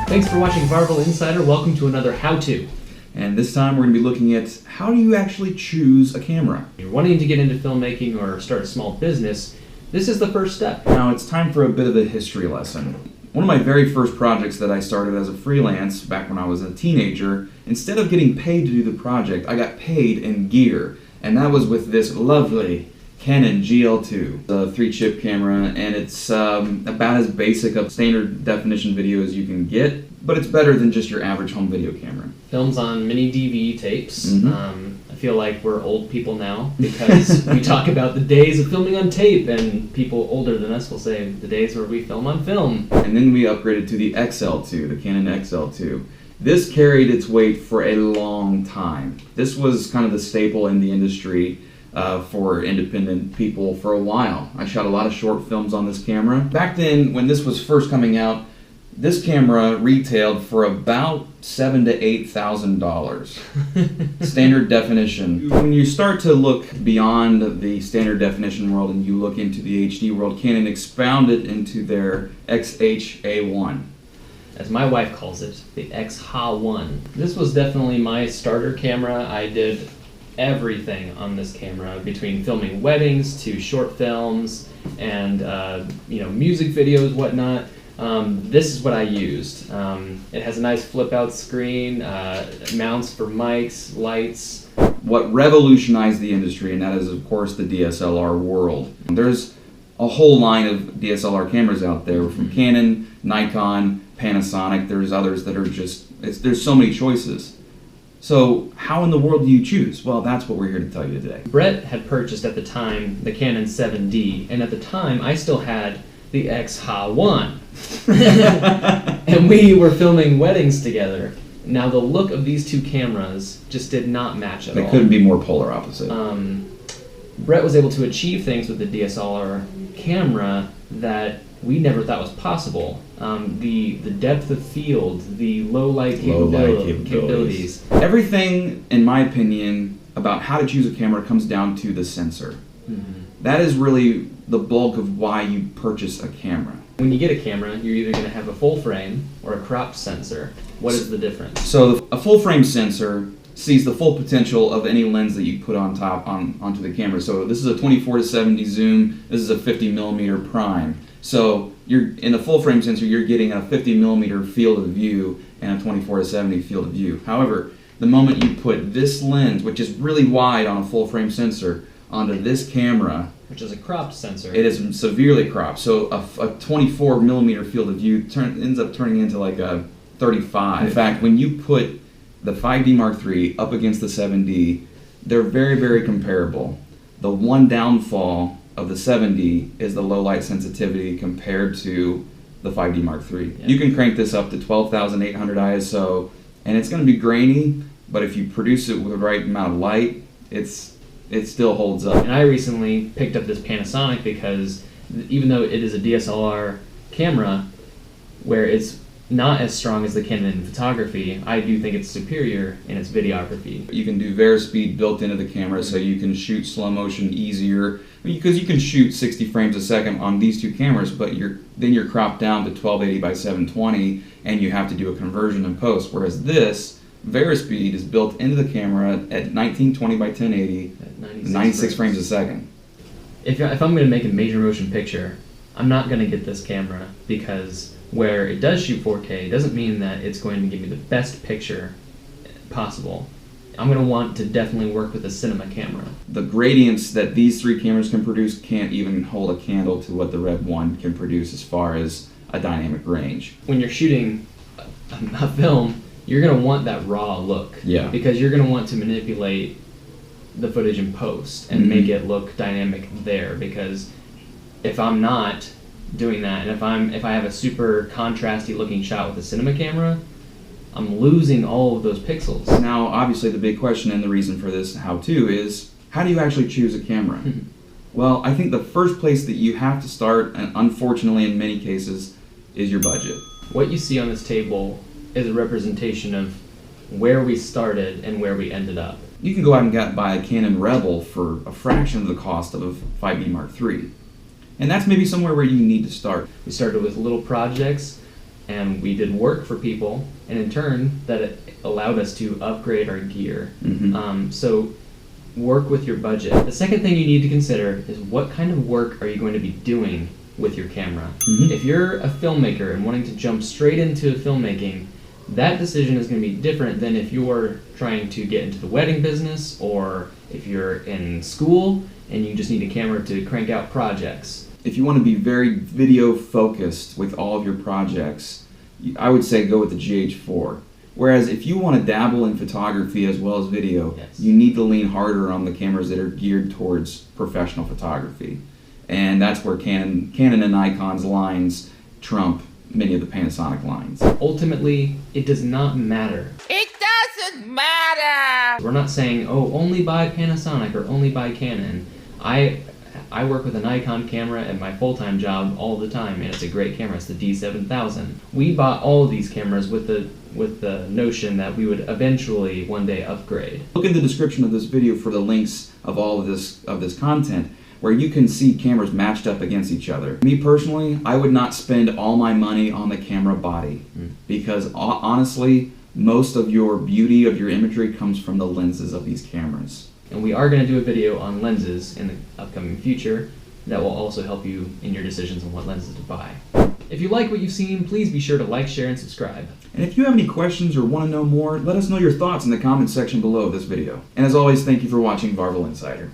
Thanks for watching Varvel Insider. Welcome to another how-to. And this time we're going to be looking at how do you actually choose a camera. If you're wanting to get into filmmaking or start a small business, this is the first step. Now it's time for a bit of a history lesson. One of my very first projects that I started as a freelance back when I was a teenager, instead of getting paid to do the project, I got paid in gear. And that was with this lovely Canon GL2, the 3-chip camera, and it's about as basic a standard definition video as you can get, but it's better than just your average home video camera. Films on mini DV tapes. I feel like we're old people now because we talk about the days of filming on tape, and people older than us will say the days where we film on film. And then we upgraded to the XL2, the Canon XL2. This carried its weight for a long time. This was kind of the staple in the industry for independent people for a while. I shot a lot of short films on this camera. Back then, when this was first coming out, this camera retailed for about $7,000 to $8,000. Standard definition. When you start to look beyond the standard definition world and you look into the HD world, Canon expounded into their XH-A1. As my wife calls it, the XH-A1. This was definitely my starter camera. I did everything on this camera, between filming weddings to short films and music videos, whatnot. This is what I used. It has a nice flip-out screen, mounts for mics, lights. What revolutionized the industry, and that is of course the DSLR world. There's a whole line of DSLR cameras out there from Canon, Nikon, Panasonic. There's others that are there's so many choices. So how in the world do you choose? Well, that's what we're here to tell you today. Brett had purchased at the time the Canon 7D, and at the time I still had the XH-A1. And we were filming weddings together. Now the look of these two cameras just did not match at all. They couldn't be more polar opposite. Brett was able to achieve things with the DSLR camera that we never thought was possible. The depth of field, the low light capabilities. Everything, in my opinion, about how to choose a camera comes down to the sensor. That is really the bulk of why you purchase a camera. When you get a camera, you're either going to have a full frame or a cropped sensor. What is the difference? So a full frame sensor sees the full potential of any lens that you put onto the camera. So this is a 24-70 zoom. This is a 50mm prime. So in the full frame sensor, you're getting a 50mm field of view and a 24-70 field of view. However, the moment you put this lens, which is really wide on a full frame sensor, onto this camera, which is a cropped sensor, it is severely cropped. So a 24mm field of view ends up turning into like a 35. In fact, when you put the 5D Mark III up against the 7D, they're very, very comparable. The one downfall of the 7D is the low light sensitivity compared to the 5D Mark III. Yeah. You can crank this up to 12,800 ISO, and it's going to be grainy, but if you produce it with the right amount of light, it still holds up. And I recently picked up this Panasonic because even though it is a DSLR camera, where it's not as strong as the Canon in photography, I do think it's superior in its videography. You can do Varispeed built into the camera, so you can shoot slow motion easier, because you can shoot 60 frames a second on these two cameras, but then you're cropped down to 1280 by 720, and you have to do a conversion in post. Whereas this Varispeed is built into the camera at 1920 by 1080, at 96 frames a second. If I'm going to make a major motion picture, I'm not going to get this camera, because where it does shoot 4K doesn't mean that it's going to give me the best picture possible. I'm going to want to definitely work with a cinema camera. The gradients that these three cameras can produce can't even hold a candle to what the Rev 1 can produce as far as a dynamic range. When you're shooting a film, you're going to want that raw look. Yeah. Because you're going to want to manipulate the footage in post and make it look dynamic there. Because if I'm not doing that, and if I have a super contrasty looking shot with a cinema camera, I'm losing all of those pixels. Now, obviously the big question and the reason for this how-to is, how do you actually choose a camera? Well, I think the first place that you have to start, and unfortunately in many cases, is your budget. What you see on this table is a representation of where we started and where we ended up. You can go out and buy a Canon Rebel for a fraction of the cost of a 5D Mark III. And that's maybe somewhere where you need to start. We started with little projects, and we did work for people, and in turn, that it allowed us to upgrade our gear. So work with your budget. The second thing you need to consider is what kind of work are you going to be doing with your camera. If you're a filmmaker and wanting to jump straight into filmmaking, that decision is going to be different than if you're trying to get into the wedding business, or if you're in school and you just need a camera to crank out projects. If you want to be very video focused with all of your projects, I would say go with the GH4. Whereas if you want to dabble in photography as well as video, you need to lean harder on the cameras that are geared towards professional photography. And that's where Canon and Nikon's lines trump many of the Panasonic lines. Ultimately, it does not matter. It doesn't matter! We're not saying, oh, only buy Panasonic or only buy Canon. I work with a Nikon camera at my full-time job all the time, and it's a great camera. It's the D7000. We bought all of these cameras with the notion that we would eventually one day upgrade. Look in the description of this video for the links of all of this content, where you can see cameras matched up against each other. Me personally, I would not spend all my money on the camera body, because honestly, most of your beauty of your imagery comes from the lenses of these cameras. And we are going to do a video on lenses in the upcoming future that will also help you in your decisions on what lenses to buy. If you like what you've seen, please be sure to like, share, and subscribe. And if you have any questions or want to know more, let us know your thoughts in the comment section below this video. And as always, thank you for watching Varvel Insider.